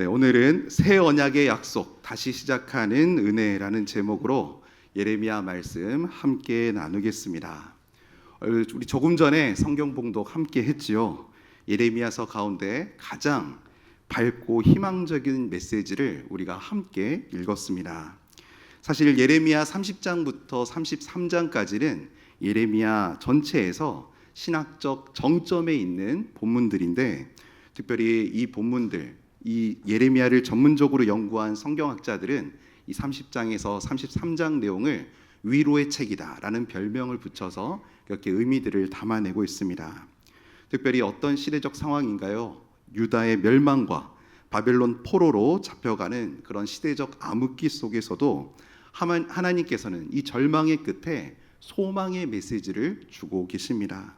네, 오늘은 새 언약의 약속, 다시 시작하는 은혜라는 제목으로 예레미야 말씀 함께 나누겠습니다. 우리 조금 전에 성경 봉독 함께 했지요. 예레미야서 가운데 가장 밝고 희망적인 메시지를 우리가 함께 읽었습니다. 사실 예레미야 30장부터 33장까지는 예레미야 전체에서 신학적 정점에 있는 본문들인데, 특별히 이 본문들, 이 예레미야를 전문적으로 연구한 성경학자들은 이 30장에서 33장 내용을 위로의 책이다라는 별명을 붙여서 이렇게 의미들을 담아내고 있습니다. 특별히 어떤 시대적 상황인가요? 유다의 멸망과 바벨론 포로로 잡혀가는 그런 시대적 암흑기 속에서도 하나님께서는 이 절망의 끝에 소망의 메시지를 주고 계십니다.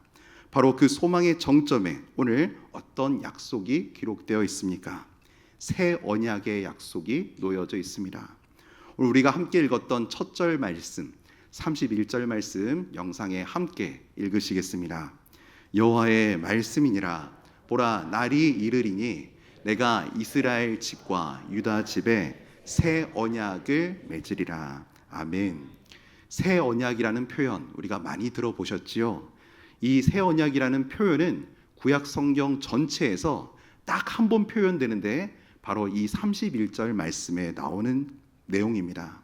바로 그 소망의 정점에 오늘 어떤 약속이 기록되어 있습니까? 새 언약의 약속이 놓여져 있습니다. 오늘 우리가 함께 읽었던 첫 절 말씀, 31절 말씀 영상에 함께 읽으시겠습니다. 여호와의 말씀이니라. 보라, 날이 이르리니 내가 이스라엘 집과 유다 집에 새 언약을 맺으리라. 아멘. 새 언약이라는 표현 우리가 많이 들어보셨지요? 이 새 언약이라는 표현은 구약 성경 전체에서 딱 한 번 표현되는데 바로 이 31절 말씀에 나오는 내용입니다.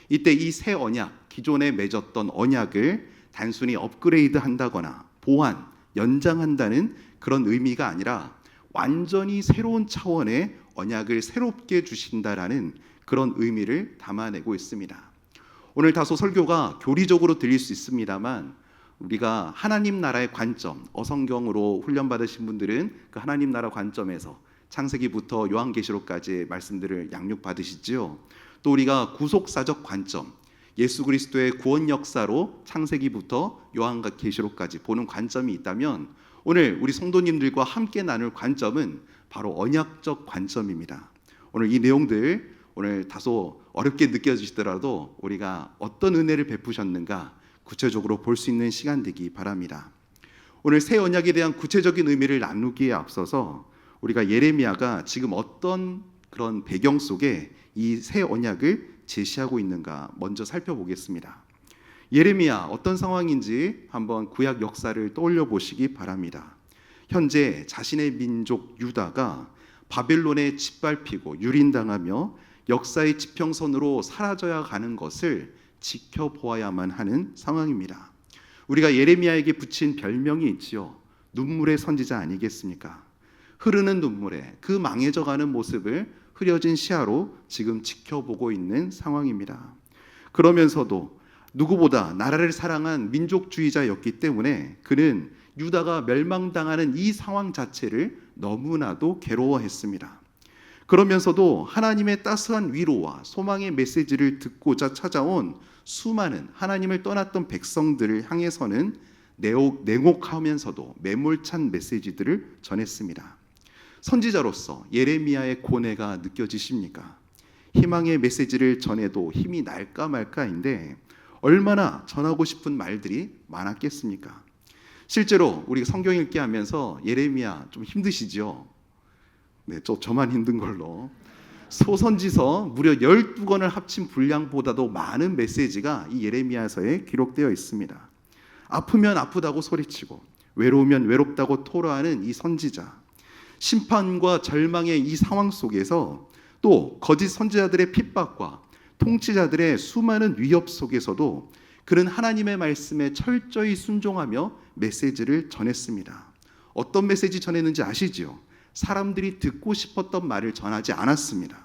이때 이 새 언약, 기존에 맺었던 언약을 단순히 업그레이드 한다거나 보완, 연장한다는 그런 의미가 아니라 완전히 새로운 차원의 언약을 새롭게 주신다라는 그런 의미를 담아내고 있습니다. 오늘 다소 설교가 교리적으로 들릴 수 있습니다만, 우리가 하나님 나라의 관점, 어성경으로 훈련받으신 분들은 그 하나님 나라 관점에서 창세기부터 요한계시록까지의 말씀들을 양육받으시지요. 또 우리가 구속사적 관점, 예수 그리스도의 구원 역사로 창세기부터 요한계시록까지 보는 관점이 있다면, 오늘 우리 성도님들과 함께 나눌 관점은 바로 언약적 관점입니다. 오늘 이 내용들 오늘 다소 어렵게 느껴지시더라도 우리가 어떤 은혜를 베푸셨는가 구체적으로 볼 수 있는 시간 되기 바랍니다. 오늘 새 언약에 대한 구체적인 의미를 나누기에 앞서서 우리가 예레미야가 지금 어떤 그런 배경 속에 이 새 언약을 제시하고 있는가 먼저 살펴보겠습니다. 예레미야 어떤 상황인지 한번 구약 역사를 떠올려 보시기 바랍니다. 현재 자신의 민족 유다가 바벨론에 짓밟히고 유린당하며 역사의 지평선으로 사라져야 가는 것을 지켜보아야만 하는 상황입니다. 우리가 예레미야에게 붙인 별명이 있지요. 눈물의 선지자 아니겠습니까? 흐르는 눈물에 그 망해져가는 모습을 흐려진 시야로 지금 지켜보고 있는 상황입니다. 그러면서도 누구보다 나라를 사랑한 민족주의자였기 때문에 그는 유다가 멸망당하는 이 상황 자체를 너무나도 괴로워했습니다. 그러면서도 하나님의 따스한 위로와 소망의 메시지를 듣고자 찾아온 수많은 하나님을 떠났던 백성들을 향해서는 냉혹하면서도 매몰찬 메시지들을 전했습니다. 선지자로서 예레미야의 고뇌가 느껴지십니까? 희망의 메시지를 전해도 힘이 날까 말까인데 얼마나 전하고 싶은 말들이 많았겠습니까? 실제로 우리가 성경 읽기 하면서 예레미야 좀 힘드시죠? 네, 저만 힘든 걸로. 소선지서 무려 12권을 합친 분량보다도 많은 메시지가 이 예레미야서에 기록되어 있습니다. 아프면 아프다고 소리치고 외로우면 외롭다고 토로하는 이 선지자, 심판과 절망의 이 상황 속에서 또 거짓 선지자들의 핍박과 통치자들의 수많은 위협 속에서도 그는 하나님의 말씀에 철저히 순종하며 메시지를 전했습니다. 어떤 메시지 전했는지 아시지요? 사람들이 듣고 싶었던 말을 전하지 않았습니다.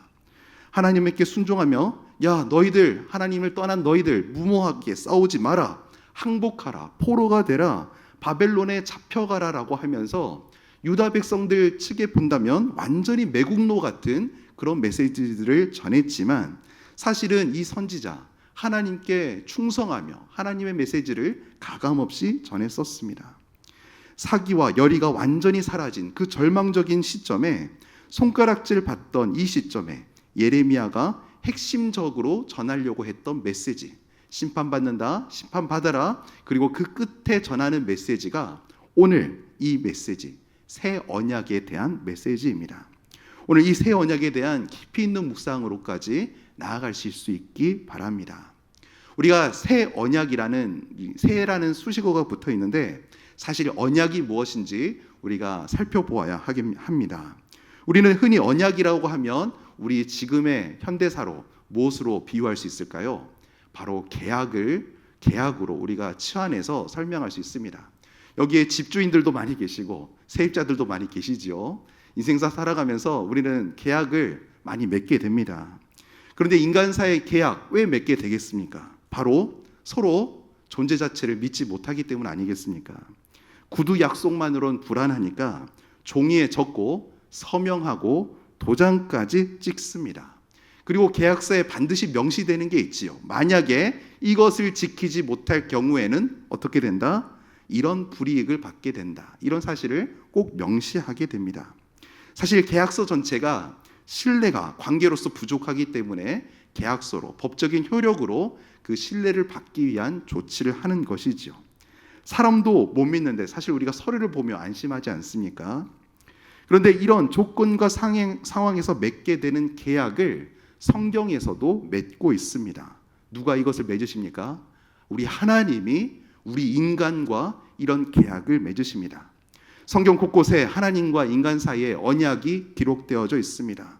하나님께 순종하며 야 너희들, 하나님을 떠난 너희들 무모하게 싸우지 마라, 항복하라, 포로가 되라, 바벨론에 잡혀가라 라고 하면서 유다 백성들 측에 본다면 완전히 매국노 같은 그런 메시지들을 전했지만, 사실은 이 선지자 하나님께 충성하며 하나님의 메시지를 가감없이 전했었습니다. 사기와 열의가 완전히 사라진 그 절망적인 시점에, 손가락질 받던 이 시점에 예레미야가 핵심적으로 전하려고 했던 메시지, 심판받는다, 심판받아라, 그리고 그 끝에 전하는 메시지가 오늘 이 메시지, 새 언약에 대한 메시지입니다. 오늘 이 새 언약에 대한 깊이 있는 묵상으로까지 나아가실 수 있기 바랍니다. 우리가 새 언약이라는 새라는 수식어가 붙어 있는데 사실 언약이 무엇인지 우리가 살펴보아야 합니다. 우리는 흔히 언약이라고 하면 우리 지금의 현대사로 무엇으로 비유할 수 있을까요? 바로 계약으로 우리가 치환해서 설명할 수 있습니다. 여기에 집주인들도 많이 계시고 세입자들도 많이 계시지요. 인생사 살아가면서 우리는 계약을 많이 맺게 됩니다. 그런데 인간사의 계약 왜 맺게 되겠습니까? 바로 서로 존재 자체를 믿지 못하기 때문 아니겠습니까? 구두 약속만으로는 불안하니까 종이에 적고 서명하고 도장까지 찍습니다. 그리고 계약서에 반드시 명시되는 게 있지요. 만약에 이것을 지키지 못할 경우에는 어떻게 된다? 이런 불이익을 받게 된다. 이런 사실을 꼭 명시하게 됩니다. 사실 계약서 전체가 신뢰가 관계로서 부족하기 때문에 계약서로 법적인 효력으로 그 신뢰를 받기 위한 조치를 하는 것이지요. 사람도 못 믿는데 사실 우리가 서류를 보며 안심하지 않습니까? 그런데 이런 조건과 상황에서 맺게 되는 계약을 성경에서도 맺고 있습니다. 누가 이것을 맺으십니까? 우리 하나님이 우리 인간과 이런 계약을 맺으십니다. 성경 곳곳에 하나님과 인간 사이에 언약이 기록되어져 있습니다.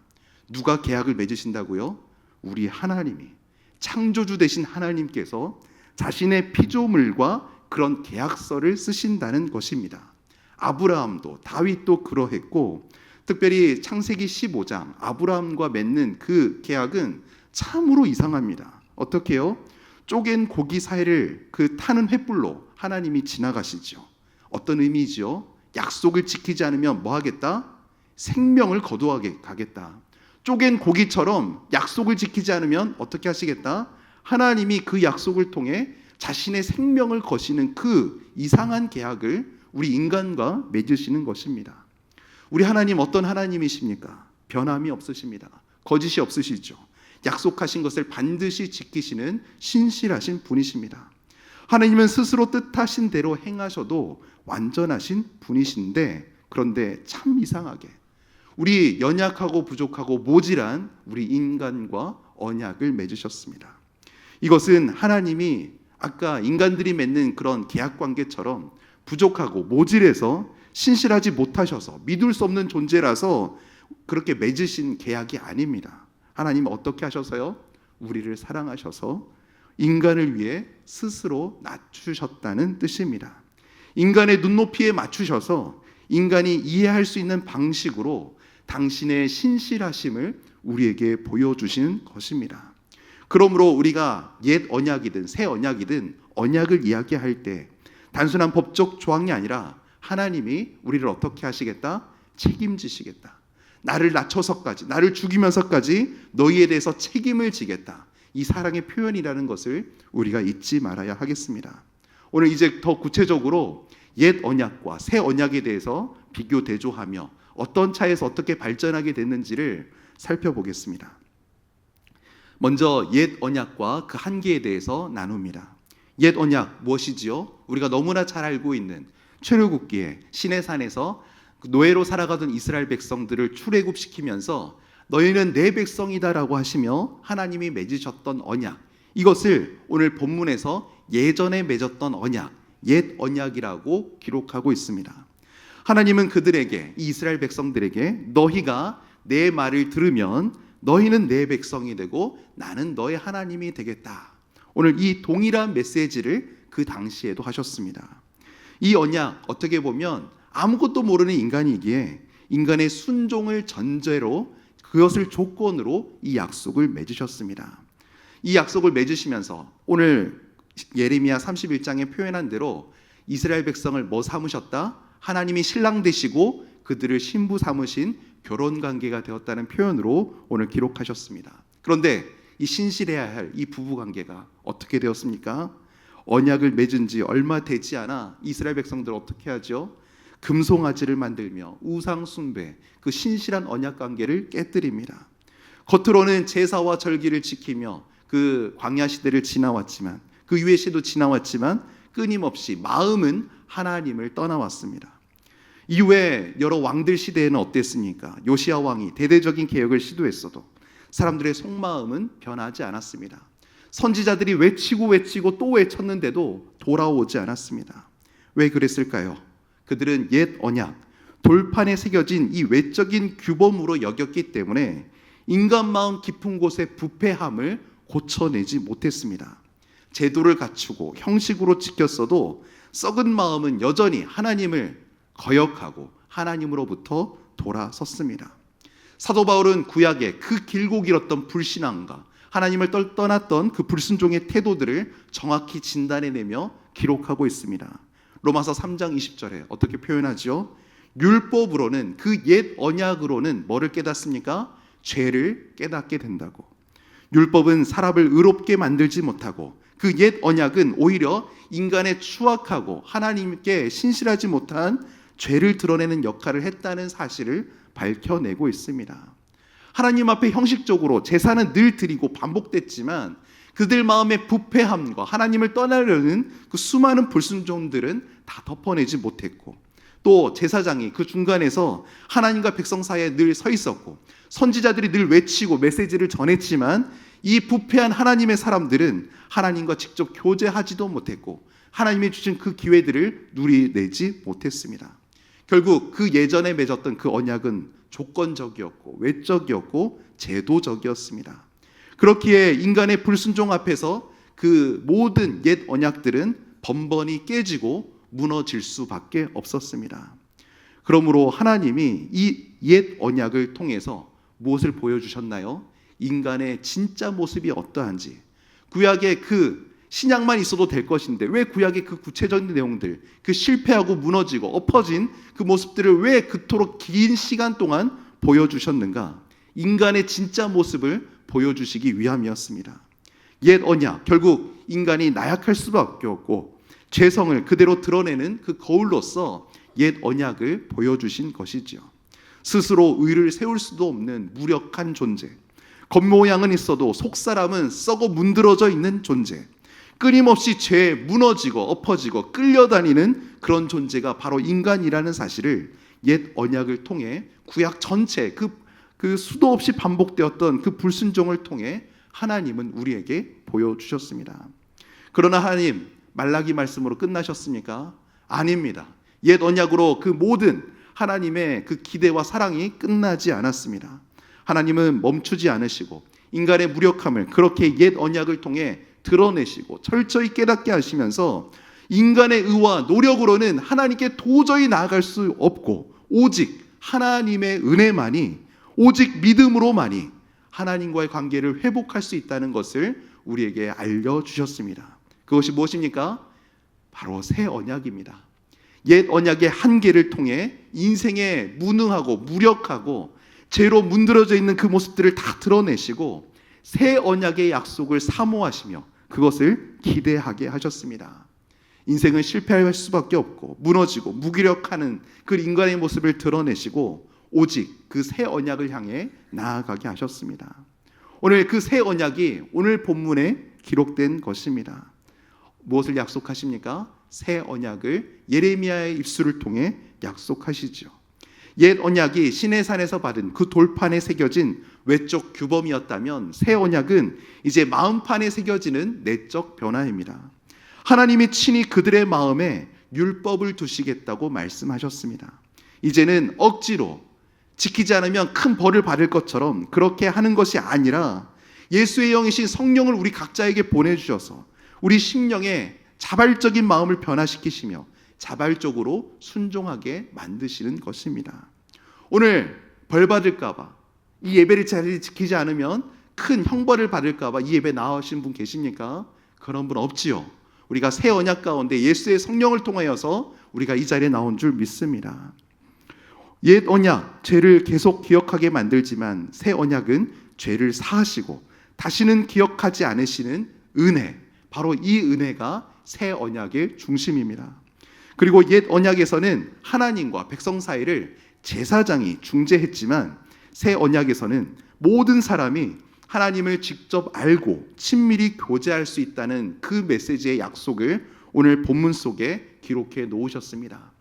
누가 계약을 맺으신다고요? 우리 하나님이, 창조주 되신 하나님께서 자신의 피조물과 그런 계약서를 쓰신다는 것입니다. 아브라함도 다윗도 그러했고 특별히 창세기 15장 아브라함과 맺는 그 계약은 참으로 이상합니다. 어떻게 해요? 쪼갠 고기 사이를 그 타는 횃불로 하나님이 지나가시죠. 어떤 의미지요? 약속을 지키지 않으면 뭐 하겠다? 생명을 거두어 가겠다. 쪼갠 고기처럼 약속을 지키지 않으면 어떻게 하시겠다? 하나님이 그 약속을 통해 자신의 생명을 거시는 그 이상한 계약을 우리 인간과 맺으시는 것입니다. 우리 하나님 어떤 하나님이십니까? 변함이 없으십니다. 거짓이 없으시죠. 약속하신 것을 반드시 지키시는 신실하신 분이십니다. 하나님은 스스로 뜻하신 대로 행하셔도 완전하신 분이신데 그런데 참 이상하게 우리 연약하고 부족하고 모질한 우리 인간과 언약을 맺으셨습니다. 이것은 하나님이 아까 인간들이 맺는 그런 계약 관계처럼 부족하고 모질해서 신실하지 못하셔서 믿을 수 없는 존재라서 그렇게 맺으신 계약이 아닙니다. 하나님은 어떻게 하셔서요? 우리를 사랑하셔서 인간을 위해 스스로 낮추셨다는 뜻입니다. 인간의 눈높이에 맞추셔서 인간이 이해할 수 있는 방식으로 당신의 신실하심을 우리에게 보여주신 것입니다. 그러므로 우리가 옛 언약이든 새 언약이든 언약을 이야기할 때 단순한 법적 조항이 아니라 하나님이 우리를 어떻게 하시겠다? 책임지시겠다. 나를 낮춰서까지, 나를 죽이면서까지 너희에 대해서 책임을 지겠다. 이 사랑의 표현이라는 것을 우리가 잊지 말아야 하겠습니다. 오늘 이제 더 구체적으로 옛 언약과 새 언약에 대해서 비교 대조하며 어떤 차에서 어떻게 발전하게 됐는지를 살펴보겠습니다. 먼저 옛 언약과 그 한계에 대해서 나눕니다. 옛 언약 무엇이지요? 우리가 너무나 잘 알고 있는 출애굽기에 시내산에서 노예로 살아가던 이스라엘 백성들을 출애굽시키면서 너희는 내 백성이다라고 하시며 하나님이 맺으셨던 언약, 이것을 오늘 본문에서 예전에 맺었던 언약, 옛 언약이라고 기록하고 있습니다. 하나님은 그들에게, 이 이스라엘 백성들에게 너희가 내 말을 들으면 너희는 내 백성이 되고 나는 너의 하나님이 되겠다. 오늘 이 동일한 메시지를 그 당시에도 하셨습니다. 이 언약 어떻게 보면 아무것도 모르는 인간이기에 인간의 순종을 전제로 그것을 조건으로 이 약속을 맺으셨습니다. 이 약속을 맺으시면서 오늘 예레미야 31장에 표현한 대로 이스라엘 백성을 뭐 삼으셨다? 하나님이 신랑 되시고 그들을 신부 삼으신 결혼관계가 되었다는 표현으로 오늘 기록하셨습니다. 그런데 이 신실해야 할 이 부부관계가 어떻게 되었습니까? 언약을 맺은 지 얼마 되지 않아 이스라엘 백성들 어떻게 하죠? 금송아지를 만들며 우상 숭배, 그 신실한 언약 관계를 깨뜨립니다. 겉으로는 제사와 절기를 지키며 그 광야 시대를 지나왔지만 그 유해 시대도 지나왔지만 끊임없이 마음은 하나님을 떠나왔습니다. 이후에 여러 왕들 시대에는 어땠습니까? 요시야 왕이 대대적인 개혁을 시도했어도 사람들의 속마음은 변하지 않았습니다. 선지자들이 외치고 또 외쳤는데도 돌아오지 않았습니다. 왜 그랬을까요? 그들은 옛 언약, 돌판에 새겨진 이 외적인 규범으로 여겼기 때문에 인간 마음 깊은 곳의 부패함을 고쳐내지 못했습니다. 제도를 갖추고 형식으로 지켰어도 썩은 마음은 여전히 하나님을 거역하고 하나님으로부터 돌아섰습니다. 사도 바울은 구약의 그 길고 길었던 불신앙과 하나님을 떠났던 그 불순종의 태도들을 정확히 진단해내며 기록하고 있습니다. 로마서 3장 20절에 어떻게 표현하죠? 율법으로는 그 옛 언약으로는 뭐를 깨닫습니까? 죄를 깨닫게 된다고. 율법은 사람을 의롭게 만들지 못하고 그 옛 언약은 오히려 인간의 추악하고 하나님께 신실하지 못한 죄를 드러내는 역할을 했다는 사실을 밝혀내고 있습니다. 하나님 앞에 형식적으로 제사는 늘 드리고 반복됐지만 그들 마음의 부패함과 하나님을 떠나려는 그 수많은 불순종들은 다 덮어내지 못했고, 또 제사장이 그 중간에서 하나님과 백성 사이에 늘 서 있었고 선지자들이 늘 외치고 메시지를 전했지만 이 부패한 하나님의 사람들은 하나님과 직접 교제하지도 못했고 하나님이 주신 그 기회들을 누리내지 못했습니다. 결국 그 예전에 맺었던 그 언약은 조건적이었고 외적이었고 제도적이었습니다. 그렇기에 인간의 불순종 앞에서 그 모든 옛 언약들은 번번이 깨지고 무너질 수밖에 없었습니다. 그러므로 하나님이 이 옛 언약을 통해서 무엇을 보여주셨나요? 인간의 진짜 모습이 어떠한지. 구약의 그 신약만 있어도 될 것인데 왜 구약의 그 구체적인 내용들, 그 실패하고 무너지고 엎어진 그 모습들을 왜 그토록 긴 시간 동안 보여주셨는가? 인간의 진짜 모습을 보여주시기 위함이었습니다. 옛 언약, 결국 인간이 나약할 수밖에 없고 죄성을 그대로 드러내는 그 거울로서 옛 언약을 보여주신 것이지요. 스스로 의를 세울 수도 없는 무력한 존재, 겉모양은 있어도 속사람은 썩어 문드러져 있는 존재, 끊임없이 죄에 무너지고 엎어지고 끌려다니는 그런 존재가 바로 인간이라는 사실을 옛 언약을 통해 구약 전체 그 수도 없이 반복되었던 그 불순종을 통해 하나님은 우리에게 보여주셨습니다. 그러나 하나님 말라기 말씀으로 끝나셨습니까? 아닙니다. 옛 언약으로 그 모든 하나님의 그 기대와 사랑이 끝나지 않았습니다. 하나님은 멈추지 않으시고 인간의 무력함을 그렇게 옛 언약을 통해 드러내시고 철저히 깨닫게 하시면서 인간의 의와 노력으로는 하나님께 도저히 나아갈 수 없고 오직 하나님의 은혜만이, 오직 믿음으로만이 하나님과의 관계를 회복할 수 있다는 것을 우리에게 알려주셨습니다. 그것이 무엇입니까? 바로 새 언약입니다. 옛 언약의 한계를 통해 인생에 무능하고 무력하고 죄로 문드러져 있는 그 모습들을 다 드러내시고 새 언약의 약속을 사모하시며 그것을 기대하게 하셨습니다. 인생은 실패할 수밖에 없고 무너지고 무기력하는 그 인간의 모습을 드러내시고 오직 그 새 언약을 향해 나아가게 하셨습니다. 오늘 그 새 언약이 오늘 본문에 기록된 것입니다. 무엇을 약속하십니까? 새 언약을 예레미야의 입술을 통해 약속하시죠. 옛 언약이 시내산에서 받은 그 돌판에 새겨진 외적 규범이었다면 새 언약은 이제 마음판에 새겨지는 내적 변화입니다. 하나님이 친히 그들의 마음에 율법을 두시겠다고 말씀하셨습니다. 이제는 억지로 지키지 않으면 큰 벌을 받을 것처럼 그렇게 하는 것이 아니라 예수의 영이신 성령을 우리 각자에게 보내주셔서 우리 심령에 자발적인 마음을 변화시키시며 자발적으로 순종하게 만드시는 것입니다. 오늘 벌 받을까 봐, 이 예배를 잘 지키지 않으면 큰 형벌을 받을까 봐 이 예배 나오신 분 계십니까? 그런 분 없지요. 우리가 새 언약 가운데 예수의 성령을 통하여서 우리가 이 자리에 나온 줄 믿습니다. 옛 언약, 죄를 계속 기억하게 만들지만 새 언약은 죄를 사하시고 다시는 기억하지 않으시는 은혜, 바로 이 은혜가 새 언약의 중심입니다. 그리고 옛 언약에서는 하나님과 백성 사이를 제사장이 중재했지만 새 언약에서는 모든 사람이 하나님을 직접 알고 친밀히 교제할 수 있다는 그 메시지의 약속을 오늘 본문 속에 기록해 놓으셨습니다.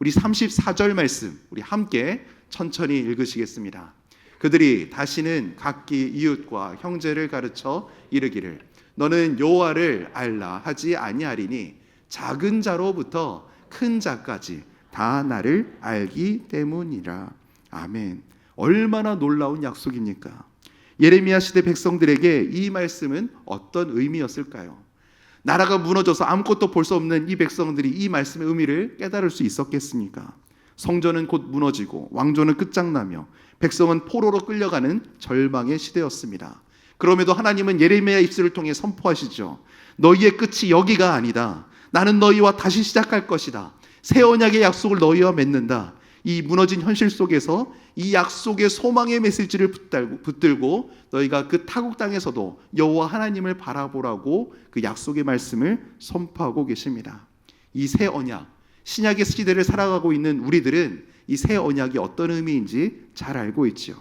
우리 34절 말씀 우리 함께 천천히 읽으시겠습니다. 그들이 다시는 각기 이웃과 형제를 가르쳐 이르기를 너는 여호와를 알라 하지 아니하리니 작은 자로부터 큰 자까지 다 나를 알기 때문이라. 아멘. 얼마나 놀라운 약속입니까? 예레미야 시대 백성들에게 이 말씀은 어떤 의미였을까요? 나라가 무너져서 아무것도 볼 수 없는 이 백성들이 이 말씀의 의미를 깨달을 수 있었겠습니까? 성전은 곧 무너지고 왕조는 끝장나며 백성은 포로로 끌려가는 절망의 시대였습니다. 그럼에도 하나님은 예레미야 입술을 통해 선포하시죠. 너희의 끝이 여기가 아니다. 나는 너희와 다시 시작할 것이다. 새 언약의 약속을 너희와 맺는다. 이 무너진 현실 속에서 이 약속의 소망의 메시지를 붙들고 너희가 그 타국 땅에서도 여호와 하나님을 바라보라고 그 약속의 말씀을 선포하고 계십니다. 이 새 언약, 신약의 시대를 살아가고 있는 우리들은 이 새 언약이 어떤 의미인지 잘 알고 있죠.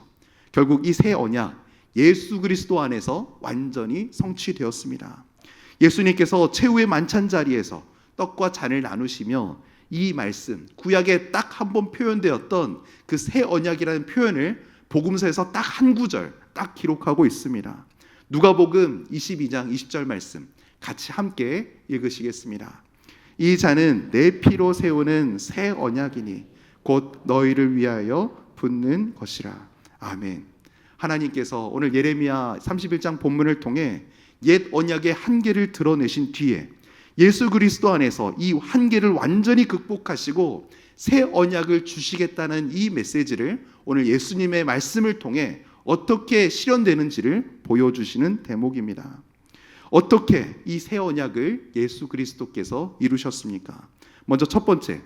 결국 이 새 언약, 예수 그리스도 안에서 완전히 성취되었습니다. 예수님께서 최후의 만찬 자리에서 떡과 잔을 나누시며 이 말씀, 구약에 딱 한 번 표현되었던 그 새 언약이라는 표현을 복음서에서 딱 한 구절 딱 기록하고 있습니다. 누가복음 22장 20절 말씀 같이 함께 읽으시겠습니다. 이 잔은 내 피로 세우는 새 언약이니 곧 너희를 위하여 붓는 것이라. 아멘. 하나님께서 오늘 예레미야 31장 본문을 통해 옛 언약의 한계를 드러내신 뒤에 예수 그리스도 안에서 이 한계를 완전히 극복하시고 새 언약을 주시겠다는 이 메시지를 오늘 예수님의 말씀을 통해 어떻게 실현되는지를 보여주시는 대목입니다. 어떻게 이 새 언약을 예수 그리스도께서 이루셨습니까? 먼저 첫 번째,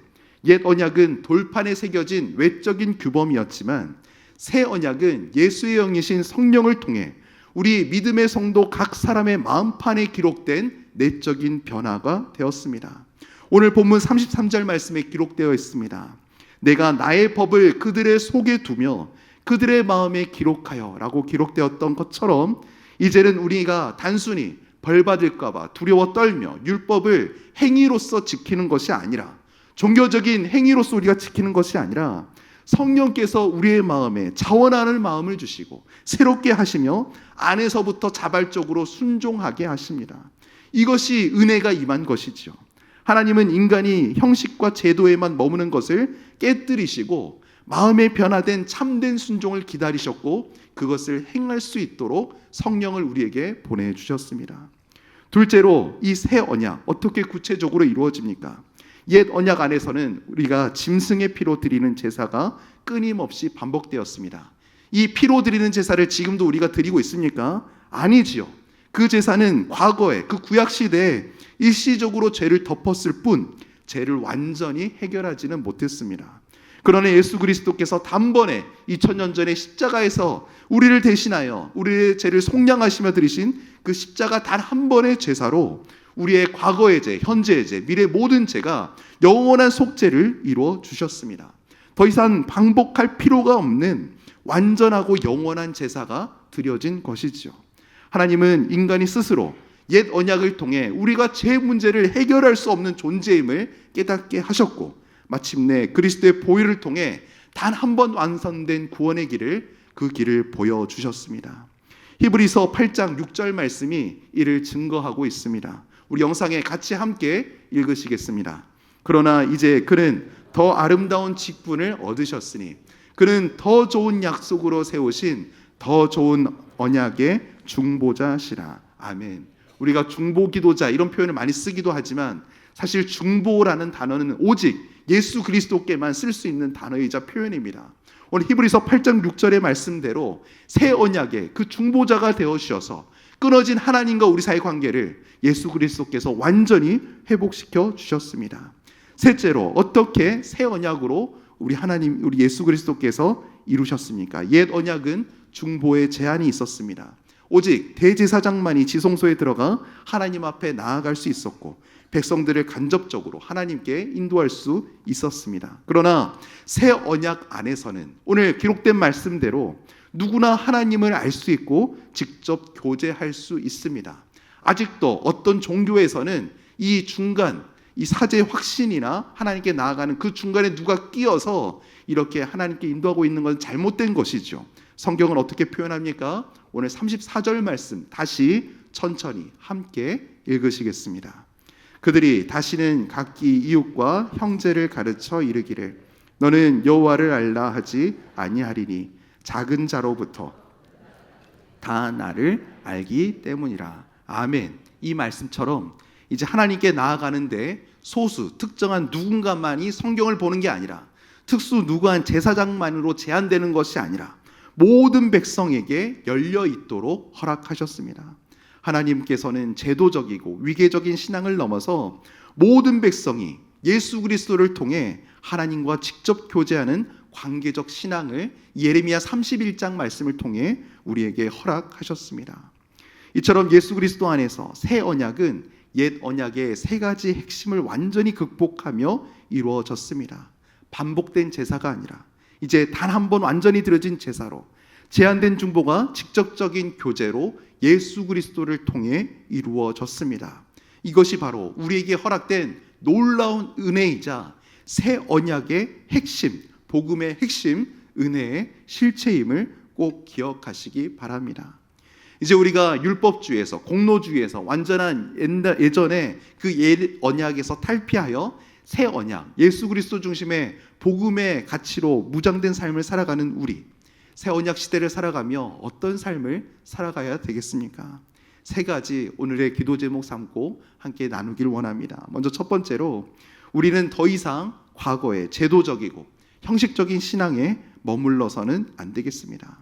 옛 언약은 돌판에 새겨진 외적인 규범이었지만 새 언약은 예수의 영이신 성령을 통해 우리 믿음의 성도 각 사람의 마음판에 기록된 내적인 변화가 되었습니다. 오늘 본문 33절 말씀에 기록되어 있습니다. 내가 나의 법을 그들의 속에 두며 그들의 마음에 기록하여 라고 기록되었던 것처럼 이제는 우리가 단순히 벌 받을까 봐 두려워 떨며 율법을 행위로서 지키는 것이 아니라, 종교적인 행위로서 우리가 지키는 것이 아니라 성령께서 우리의 마음에 자원하는 마음을 주시고 새롭게 하시며 안에서부터 자발적으로 순종하게 하십니다. 이것이 은혜가 임한 것이죠. 하나님은 인간이 형식과 제도에만 머무는 것을 깨뜨리시고 마음에 변화된 참된 순종을 기다리셨고 그것을 행할 수 있도록 성령을 우리에게 보내주셨습니다. 둘째로 이 새 언약 어떻게 구체적으로 이루어집니까? 옛 언약 안에서는 우리가 짐승의 피로 드리는 제사가 끊임없이 반복되었습니다. 이 피로 드리는 제사를 지금도 우리가 드리고 있습니까? 아니지요. 그 제사는 과거에 그 구약 시대에 일시적으로 죄를 덮었을 뿐 죄를 완전히 해결하지는 못했습니다. 그러나 예수 그리스도께서 단번에 2000년 전에 십자가에서 우리를 대신하여 우리의 죄를 속량하시며 드리신 그 십자가 단 한 번의 제사로 우리의 과거의 죄, 현재의 죄, 미래의 모든 죄가 영원한 속죄를 이루어 주셨습니다. 더 이상 반복할 필요가 없는 완전하고 영원한 제사가 드려진 것이죠. 하나님은 인간이 스스로 옛 언약을 통해 우리가 죄 문제를 해결할 수 없는 존재임을 깨닫게 하셨고 마침내 그리스도의 보혈을 통해 단 한 번 완성된 구원의 길을 그 길을 보여주셨습니다. 히브리서 8장 6절 말씀이 이를 증거하고 있습니다. 우리 영상에 같이 함께 읽으시겠습니다. 그러나 이제 그는 더 아름다운 직분을 얻으셨으니 그는 더 좋은 약속으로 세우신 더 좋은 언약의 중보자시라. 아멘. 우리가 중보기도자 이런 표현을 많이 쓰기도 하지만 사실 중보라는 단어는 오직 예수 그리스도께만 쓸 수 있는 단어이자 표현입니다. 오늘 히브리서 8장 6절의 말씀대로 새 언약의 그 중보자가 되어주셔서 끊어진 하나님과 우리 사이의 관계를 예수 그리스도께서 완전히 회복시켜 주셨습니다. 셋째로 어떻게 새 언약으로 우리 하나님, 우리 예수 그리스도께서 이루셨습니까? 옛 언약은 중보의 제한이 있었습니다. 오직 대제사장만이 지성소에 들어가 하나님 앞에 나아갈 수 있었고 백성들을 간접적으로 하나님께 인도할 수 있었습니다. 그러나 새 언약 안에서는 오늘 기록된 말씀대로 누구나 하나님을 알 수 있고 직접 교제할 수 있습니다. 아직도 어떤 종교에서는 이 중간, 이 사제의 확신이나 하나님께 나아가는 그 중간에 누가 끼어서 이렇게 하나님께 인도하고 있는 건 잘못된 것이죠. 성경은 어떻게 표현합니까? 오늘 34절 말씀 다시 천천히 함께 읽으시겠습니다. 그들이 다시는 각기 이웃과 형제를 가르쳐 이르기를 너는 여호와를 알라 하지 아니하리니 작은 자로부터 다 나를 알기 때문이라. 아멘. 이 말씀처럼 이제 하나님께 나아가는데 소수 특정한 누군가만이 성경을 보는 게 아니라 특수 누구한 제사장만으로 제한되는 것이 아니라 모든 백성에게 열려 있도록 허락하셨습니다. 하나님께서는 제도적이고 위계적인 신앙을 넘어서 모든 백성이 예수 그리스도를 통해 하나님과 직접 교제하는 관계적 신앙을 예레미야 31장 말씀을 통해 우리에게 허락하셨습니다. 이처럼 예수 그리스도 안에서 새 언약은 옛 언약의 세 가지 핵심을 완전히 극복하며 이루어졌습니다. 반복된 제사가 아니라 이제 단 한 번 완전히 드려진 제사로 제한된 중보가 직접적인 교제로 예수 그리스도를 통해 이루어졌습니다. 이것이 바로 우리에게 허락된 놀라운 은혜이자 새 언약의 핵심, 복음의 핵심, 은혜의 실체임을 꼭 기억하시기 바랍니다. 이제 우리가 율법주의에서 공로주의에서 완전한 예전에 그 옛 언약에서 탈피하여 새 언약, 예수 그리스도 중심의 복음의 가치로 무장된 삶을 살아가는 우리, 새 언약 시대를 살아가며 어떤 삶을 살아가야 되겠습니까? 세 가지 오늘의 기도 제목 삼고 함께 나누길 원합니다. 먼저 첫 번째로 우리는 더 이상 과거의 제도적이고 형식적인 신앙에 머물러서는 안 되겠습니다.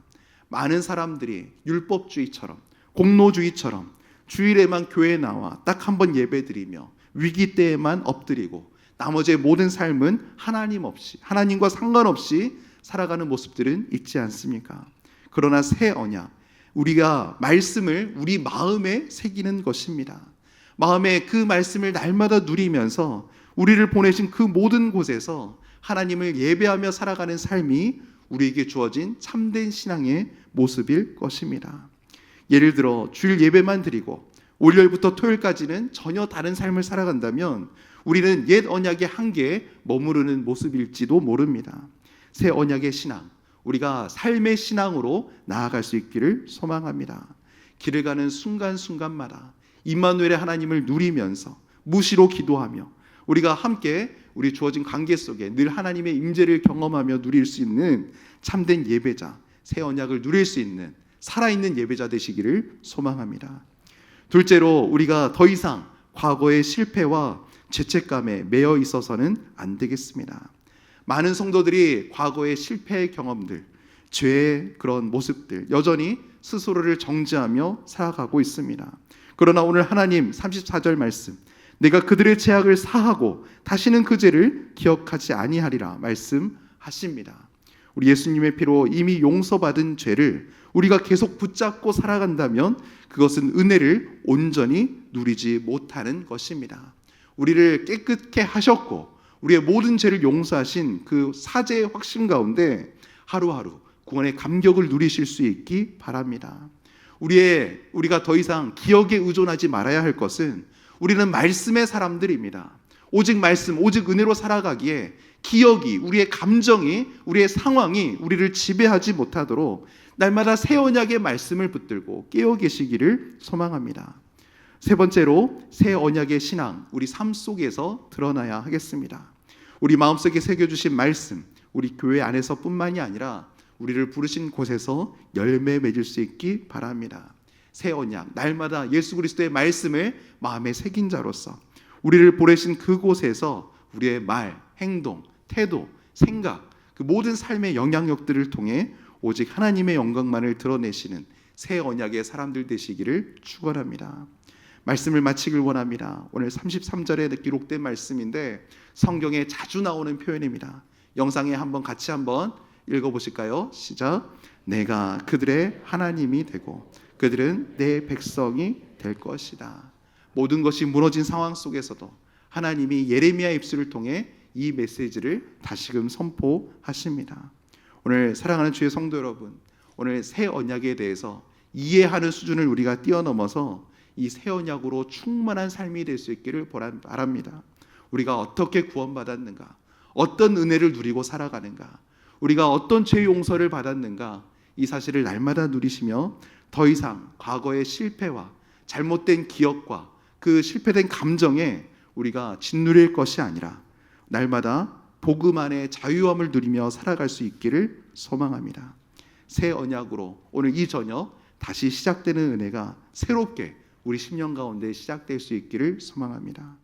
많은 사람들이 율법주의처럼 공로주의처럼 주일에만 교회에 나와 딱 한 번 예배드리며 위기 때에만 엎드리고 나머지의 모든 삶은 하나님 없이, 하나님과 상관없이 살아가는 모습들은 있지 않습니까? 그러나 새 언약, 우리가 말씀을 우리 마음에 새기는 것입니다. 마음에 그 말씀을 날마다 누리면서 우리를 보내신 그 모든 곳에서 하나님을 예배하며 살아가는 삶이 우리에게 주어진 참된 신앙의 모습일 것입니다. 예를 들어 주일 예배만 드리고 월요일부터 토요일까지는 전혀 다른 삶을 살아간다면 우리는 옛 언약의 한계에 머무르는 모습일지도 모릅니다. 새 언약의 신앙, 우리가 삶의 신앙으로 나아갈 수 있기를 소망합니다. 길을 가는 순간순간마다 임마누엘의 하나님을 누리면서 무시로 기도하며 우리가 함께 우리 주어진 관계 속에 늘 하나님의 임재를 경험하며 누릴 수 있는 참된 예배자, 새 언약을 누릴 수 있는 살아있는 예배자 되시기를 소망합니다. 둘째로 우리가 더 이상 과거의 실패와 죄책감에 매여 있어서는 안 되겠습니다. 많은 성도들이 과거의 실패의 경험들, 죄의 그런 모습들 여전히 스스로를 정죄하며 살아가고 있습니다. 그러나 오늘 하나님 34절 말씀, 내가 그들의 죄악을 사하고 다시는 그 죄를 기억하지 아니하리라 말씀하십니다. 우리 예수님의 피로 이미 용서받은 죄를 우리가 계속 붙잡고 살아간다면 그것은 은혜를 온전히 누리지 못하는 것입니다. 우리를 깨끗게 하셨고 우리의 모든 죄를 용서하신 그 사제의 확신 가운데 하루하루 구원의 감격을 누리실 수 있기 바랍니다. 우리가 더 이상 기억에 의존하지 말아야 할 것은 우리는 말씀의 사람들입니다. 오직 말씀, 오직 은혜로 살아가기에 기억이, 우리의 감정이, 우리의 상황이 우리를 지배하지 못하도록 날마다 새 언약의 말씀을 붙들고 깨어 계시기를 소망합니다. 세 번째로 새 언약의 신앙, 우리 삶 속에서 드러나야 하겠습니다. 우리 마음속에 새겨주신 말씀, 우리 교회 안에서뿐만이 아니라 우리를 부르신 곳에서 열매 맺을 수 있기 바랍니다. 새 언약, 날마다 예수 그리스도의 말씀을 마음에 새긴 자로서 우리를 보내신 그곳에서 우리의 말, 행동, 태도, 생각, 그 모든 삶의 영향력들을 통해 오직 하나님의 영광만을 드러내시는 새 언약의 사람들 되시기를 축원합니다. 말씀을 마치길 원합니다. 오늘 33절에 기록된 말씀인데 성경에 자주 나오는 표현입니다. 영상에 같이 한번 읽어보실까요? 시작. 내가 그들의 하나님이 되고 그들은 내 백성이 될 것이다. 모든 것이 무너진 상황 속에서도 하나님이 예레미야 입술을 통해 이 메시지를 다시금 선포하십니다. 오늘 사랑하는 주의 성도 여러분, 오늘 새 언약에 대해서 이해하는 수준을 우리가 뛰어넘어서 이 새 언약으로 충만한 삶이 될 수 있기를 바랍니다. 우리가 어떻게 구원받았는가, 어떤 은혜를 누리고 살아가는가, 우리가 어떤 죄 용서를 받았는가, 이 사실을 날마다 누리시며 더 이상 과거의 실패와 잘못된 기억과 그 실패된 감정에 우리가 짓누릴 것이 아니라 날마다 복음 안에 자유함을 누리며 살아갈 수 있기를 소망합니다. 새 언약으로 오늘 이 저녁 다시 시작되는 은혜가 새롭게 우리 10년 가운데 시작될 수 있기를 소망합니다.